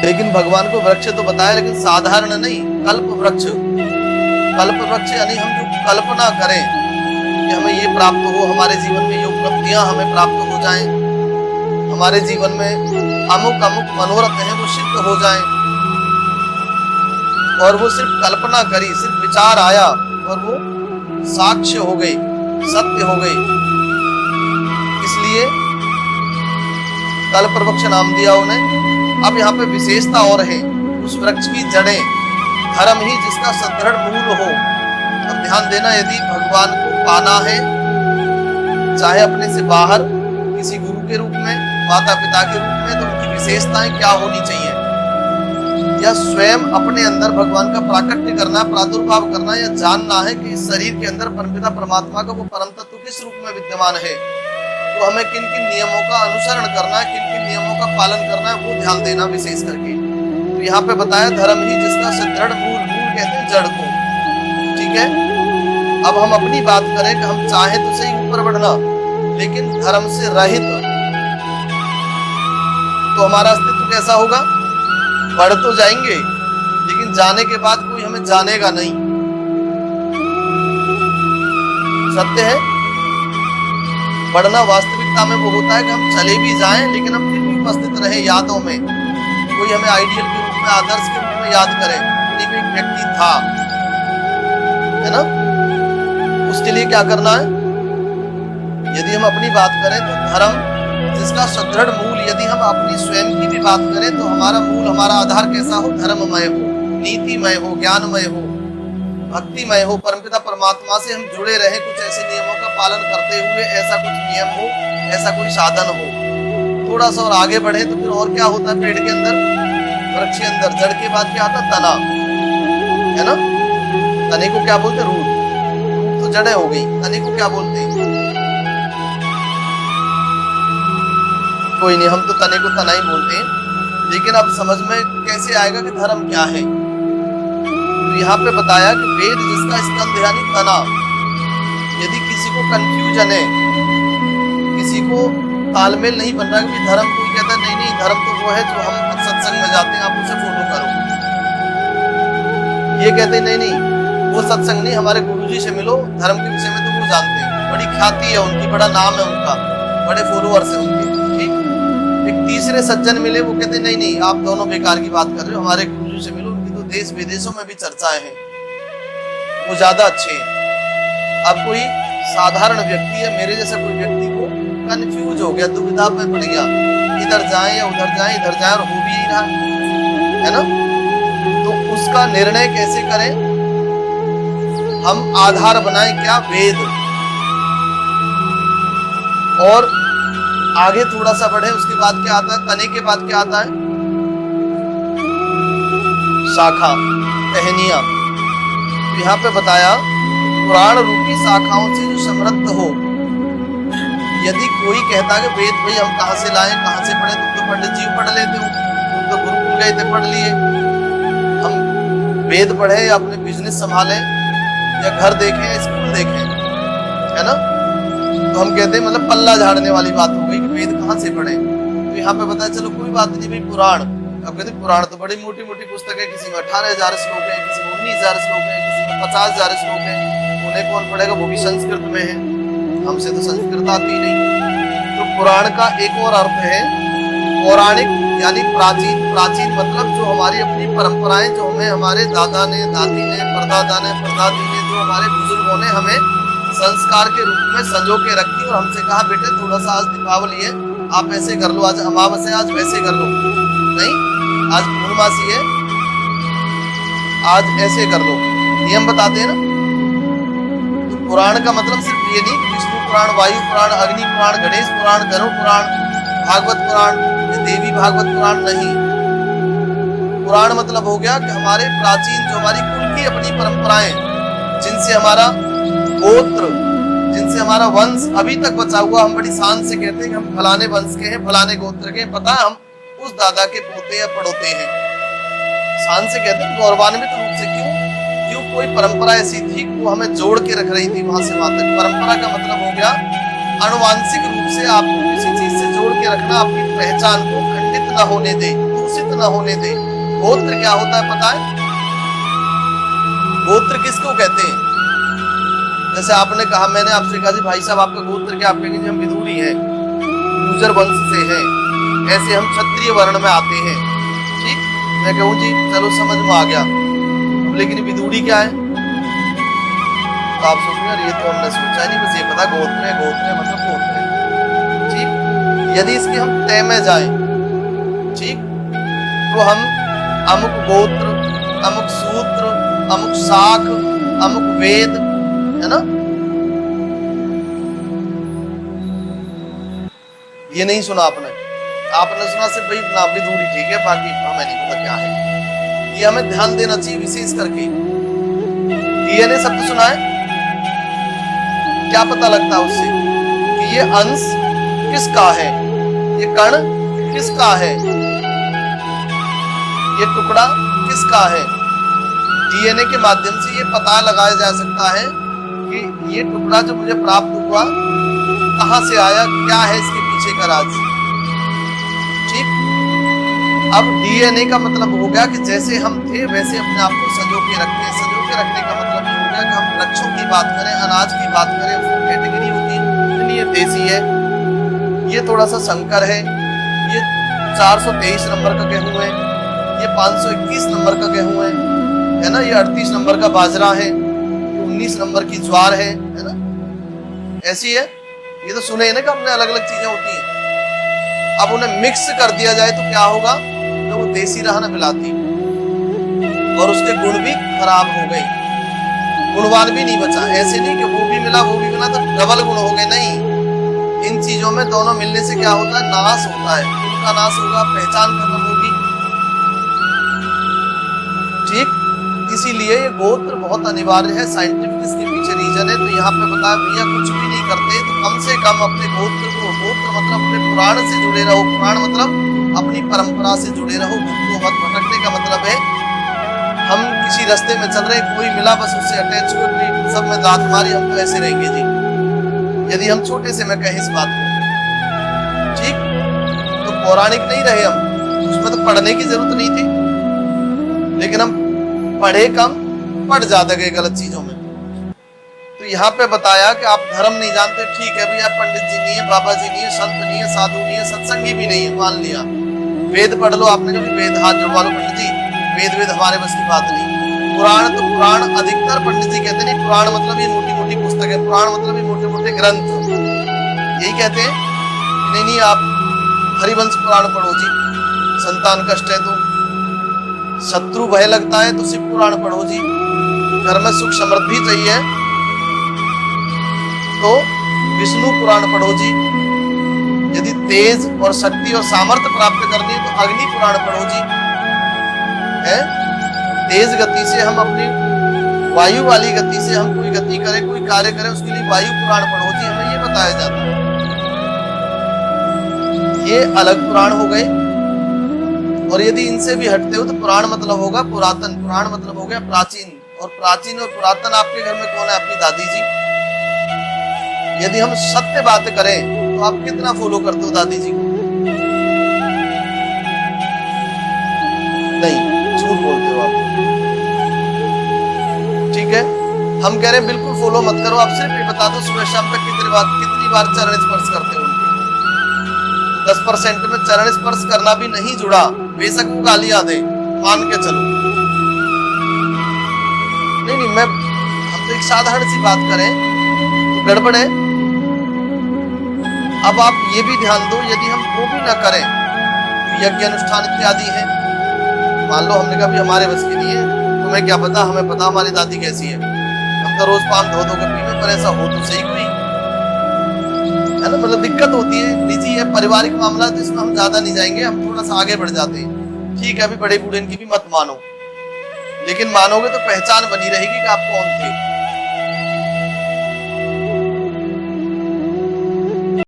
लेकिन भगवान को वृक्ष तो बताया, लेकिन साधारण नहीं, कल्प वृक्ष। कल्प वृक्ष यानी हम जो कल्पना करें कि हमें ये प्राप्त हो, हमारे जीवन में ये उपलब्धियां हमें प्राप्त हो जाएं, हमारे जीवन में अमुक अमुक मनोरथ हैं वो सिद्ध हो जाएं, और वो सिर्फ कल्पना करी, सिर्फ विचार आया और वो साक्ष्य हो गई, सत्य हो गई। इसलिए कल्प वृक्ष नाम दिया उन्हें। अब यहाँ पे विशेषता और है, उस वृक्ष की जड़ें धर्म ही जिसका सुदृढ़ मूल हो। अब ध्यान देना, यदि भगवान को पाना है, चाहे अपने से बाहर किसी गुरु के रूप में, माता पिता के रूप में, तो उनकी विशेषताएं क्या होनी चाहिए, या स्वयं अपने अंदर भगवान का प्राकट्य करना, प्रादुर्भाव करना, या जानना है कि इस शरीर के अंदर परमपिता परमात्मा का वो परम तत्व किस रूप में विद्यमान है, तो हमें किन किन नियमों का अनुसरण करना है, किन किन नियमों का पालन करना है, वो ध्यान देना विशेष करके। तो यहाँ पे बताया धर्म ही जिसका सुदृढ़ मूल, मूल कहते हैं जड़ को, ठीक है। अब हम अपनी बात करें कि हम चाहे तो सही ऊपर बढ़ना, लेकिन धर्म से रहित, तो हमारा अस्तित्व कैसा होगा, बढ़ तो जाएंगे लेकिन जाने के बाद कोई हमें जानेगा नहीं। सत्य है, बढ़ना वास्तविकता में वो होता है कि हम चले भी जाएं लेकिन हम फिर भी उपस्थित रहे यादों में, कोई हमें आइडियल के रूप में, आदर्श के रूप में याद करे, कोई एक व्यक्ति था, है ना। उसके लिए क्या करना है, यदि हम अपनी बात करें तो धर्म जिसका सुदृढ़ मूल, यदि हम अपनी स्वयं की भी बात करें तो हमारा मूल, हमारा आधार कैसा हो, धर्ममय हो, नीतिमय हो, ज्ञानमय हो, भक्तिमय हो, परमपिता परमात्मा से हम जुड़े रहे, कुछ ऐसे नियमों का पालन करते हुए, ऐसा कुछ नियम हो, ऐसा कोई साधन हो। थोड़ा सा और आगे बढ़े तो फिर और क्या होता है, पेड़ के अंदर, वृक्ष के अंदर जड़ के बाद क्या आता है, तना, है ना। तने को क्या बोलते, रूट, रूट तो जड़ें हो गई, तने को क्या बोलते हैं, कोई नहीं, हम तो तने को तना ही बोलते हैं। लेकिन अब समझ में कैसे आएगा कि धर्म क्या है, तो यहाँ पे बताया कि वेद जिसका स्कंध यानी तना, यदि किसी को कंफ्यूजन है, किसी को तालमेल नहीं बन रहा कि धर्म, कोई कहता है नहीं नहीं धर्म तो वो है जो हम सत्संग में जाते हैं, आप उसे फॉलो करो, ये कहते हैं नहीं नहीं वो सत्संग नहीं, हमारे गुरुजी से मिलो, धर्म के विषय में तो वो जानते हैं, बड़ी ख्याति है उनकी, बड़ा नाम है उनका, बड़े फॉलोअर्स है उनके, ठीक। एक तीसरे सज्जन मिले, वो कहते नहीं नहीं आप दोनों बेकार की बात कर रहे हो, हमारे गुरुजी से मिलो, उनकी तो देश विदेशों में भी चर्चाएं हैं, वो ज्यादा अच्छे हैं। अब कोई साधारण व्यक्ति है, मेरे जैसा कोई व्यक्ति को कंफ्यूज हो गया, दुविधा में पड़ गया, इधर जाएं या उधर जाएं, इधर जाएं, और हो भी ही रहा है ना, तो उसका निर्णय कैसे करें, हम आधार बनाएं क्या, वेद, और आगे थोड़ा सा बढ़े, उसके बाद क्या आता है, तने के बाद क्या आता है, शाखा, टहनियां। तो यहाँ पे बताया पुराण रूपी शाखाओं से जो समृद्ध हो। यदि कोई कहता है कि वेद भाई हम कहाँ से लाएं, कहाँ से पढ़े, तुम तो पंडित जी पढ़ लेते हो, तुम तो गुरुकुल गए थे पढ़ लिए, हम वेद पढ़े या अपने बिजनेस संभालें या घर देखें या स्कूल देखें, है ना, तो हम कहते हैं मतलब पल्ला झाड़ने वाली बात हो गई कि वेद कहाँ से पढ़े। तो यहाँ पे बताया चलो कोई बात नहीं भाई, पुराण, अब कहते पुराण तो बड़ी मोटी मोटी पुस्तक है, किसी में 18,000 श्लोक है, किसी में 19,000 श्लोक है, किसी में 50,000 श्लोक है, उन्हें कौन पढ़ेगा, वो भी संस्कृत में है, हमसे तो संस्कृत आती ही नहीं। तो पुराण का एक और अर्थ है पौराणिक, यानी प्राचीन। प्राचीन मतलब जो हमारी अपनी परंपराएं, जो हमें हमारे दादा ने, दादी ने, परदादा ने, परदादी ने, जो हमारे बुजुर्गों ने हमें संस्कार के रूप में संजो के रखी, और हमसे कहा बेटे थोड़ा सा आज दीपावली है, आप ऐसे कर लो, आज अमावस्या है, आज वैसे कर लो, नहीं आज पूर्णमासी है, आज ऐसे कर लो, नियम बताते हैं ना। तो पुराण का मतलब सिर्फ ये नहीं, विष्णु पुराण, वायु पुराण, अग्नि पुराण, गणेश पुराण, गरुड़ पुराण, भागवत पुराण, देवी भागवत पुराण नहीं। पुराण मतलब हो गया कि हमारे प्राचीन, जो हमारी कुल की अपनी परंपराएं, जिनसे हमारा गोत्र, जिनसे हमारा वंश अभी तक बचा हुआ, हम बड़ी शान से कहते हैं कि हम फलाने वंश के हैं, फलाने गोत्र के हैं, पता है हम उस दादा के पोते या पड़ोते हैं, शान से कहते हैं, गौरवान्वित रूप से। क्यों? क्यों कोई परंपरा ऐसी थी वो हमें जोड़ के रख रही थी वहां से वहां तक। परंपरा का मतलब हो गया अनुवांशिक रूप से आपको किसी चीज से जोड़ के रखना, आपकी पहचान को खंडित न होने दे, दूषित न होने दे। गोत्र क्या होता है पता है? गोत्र किसको कहते हैं? जैसे आपने कहा, मैंने आपसे कहा जी भाई साहब आपका गोत्र क्या? आप कहेंगे जी हम विदुरी हैं, गुर्जर वंश से हैं, ऐसे हम क्षत्रिय वर्ण में आते हैं। ठीक, मैं कहूँ जी चलो समझ में आ गया, लेकिन विदुरी क्या है? तो आप सोचेंगे यार ये तो हमने सोचा नहीं, बस ये पता गोत्र है, गोत्र है मतलब गोत्र है। ठीक, यदि इसके हम तय में जाए, ठीक, तो हम अमुक गोत्र, अमुक सूत्र, अमुक शाख, अमुक वेद, है ना, ये नहीं सुना आपने। आपने सुना सिर्फ भाई नाम विदुरी, ठीक है, बाकी हमें नहीं पता क्या है। ये हमें ध्यान देना चाहिए विशेष करके। डीएनए शब्द सुना है? क्या पता लगता है उससे कि ये अंश किसका है, ये कण किसका है, ये टुकड़ा किसका है। डीएनए के माध्यम से ये पता लगाया जा सकता है कि ये टुकड़ा जो मुझे प्राप्त हुआ कहां से आया, क्या है इसके पीछे का राज। ठीक, अब डीएनए का मतलब हो गया कि जैसे हम थे वैसे अपने आप को संजो के रखते। संजो के रखने का मतलब हो गया कि हम वृक्षों की बात करें, अनाज की बात करें, उसकी कैटेगरी होती है, ये देसी है, ये थोड़ा सा संकर है, ये 423 नंबर का गेहूं है, ये 521 नंबर का गेहूं है ना, ये 38 नंबर का बाजरा है, 19 नंबर की ज्वार है ना, ऐसी है। ये तो सुने ना कि अपने अलग अलग चीजें होती हैं। अब उन्हें मिक्स कर दिया जाए तो क्या होगा? तो वो देसी रहा ना मिलाती, और उसके गुण भी खराब हो गए, गुणवान भी नहीं बचा। ऐसे नहीं कि वो भी मिला वो भी मिला तो डबल गुण हो गए, नहीं। इन चीजों में दोनों मिलने से क्या होता है? नाश होता है, उनका नाश होगा, पहचान खत्म होगी। ठीक, इसीलिए ये गोत्र बहुत अनिवार्य है, साइंटिफिक इसके पीछे रीजन है। तो यहाँ पे बताया भैया कुछ भी नहीं करते तो कम से कम अपने गोत्र को, गोत्र मतलब अपने पुराण से जुड़े रहो, पुराण मतलब अपनी परंपरा से जुड़े रहो, भूखो मत भटकने का मतलब है हम किसी रास्ते में चल रहे, कोई मिला बस उससे अटैच हो, कोई सब में दांत मारी, हम तो ऐसे रहेंगे जी। यदि हम छोटे से मैं कहें इस बात को, ठीक, तो पौराणिक नहीं रहे हम, उसमें तो पढ़ने की जरूरत नहीं थी, लेकिन हम पढ़े कम, पढ़ ज्यादा गए गलत चीजों में। तो यहाँ पे बताया कि आप धर्म नहीं जानते, ठीक है भैया, पंडित जी नहीं है, बाबा जी नहीं है, संत नहीं है, साधु नहीं है, सत्संगी भी नहीं है, मान लिया। वेद पढ़ लो, आपने कभी वेद हाथ जुड़वा लो पंडित जी, वेद हमारे बस की बात नहीं। पुराण तो पुराण अधिकतर पंडित जी कहते नहीं, पुराण मतलब ये मोटी मोटी पुस्तक है, पुराण मतलब ये मोटे मोटे ग्रंथ, यही कहते हैं। नहीं, आप हरिवंश पुराण पढ़ो जी, संतान कष्ट है तो, शत्रु भय लगता है तो शिव पुराण पढ़ो जी, घर में सुख समृद्धि चाहिए तो विष्णु पुराण पढ़ो जी, यदि तेज और शक्ति और सामर्थ्य प्राप्त करनी है तो अग्नि पुराण पढ़ो जी, है। तेज गति से हम अपनी वायु वाली गति से हम कोई गति करें, कोई कार्य करें, उसके लिए वायु पुराण पढ़ो जी, हमें ये बताया जाता है। ये अलग पुराण हो गए। और यदि इनसे भी हटते हो तो पुराण मतलब होगा पुरातन, पुराण मतलब हो गया प्राचीन, और प्राचीन और पुरातन आपके घर में कौन है? आपकी दादी जी। यदि हम सत्य बात करें तो आप कितना फॉलो करते हो दादी जी को? नहीं, झूठ बोलते हो आप, ठीक है। हम कह रहे हैं बिल्कुल फॉलो मत करो, आप सिर्फ ये बता दो सुबह शाम तक कितनी बार चरण स्पर्श करते हो उनके। 10% में चरण स्पर्श करना भी नहीं जुड़ा, बेशक वो गालियां दे, मान के चलो। नहीं, हम तो एक साधारण सी बात करें तो गड़बड़ है। अब आप ये भी ध्यान दो, यदि हम वो भी ना करें तो यज्ञ अनुष्ठान इत्यादि है, मान लो हमने कहा भी हमारे बस की नहीं है, तुम्हें क्या पता, हमें पता हमारी दादी कैसी है, हम तो रोज पान धो के पीने, पर ऐसा हो तो सही कोई, है ना। मतलब दिक्कत होती है, निजी है, पारिवारिक मामला, तो इसमें हम ज्यादा नहीं जाएंगे, हम थोड़ा सा आगे बढ़ जाते हैं। ठीक है, अभी बड़े बूढ़े इनकी भी मत मानो, लेकिन मानोगे तो पहचान बनी रहेगी कि आप कौन थे।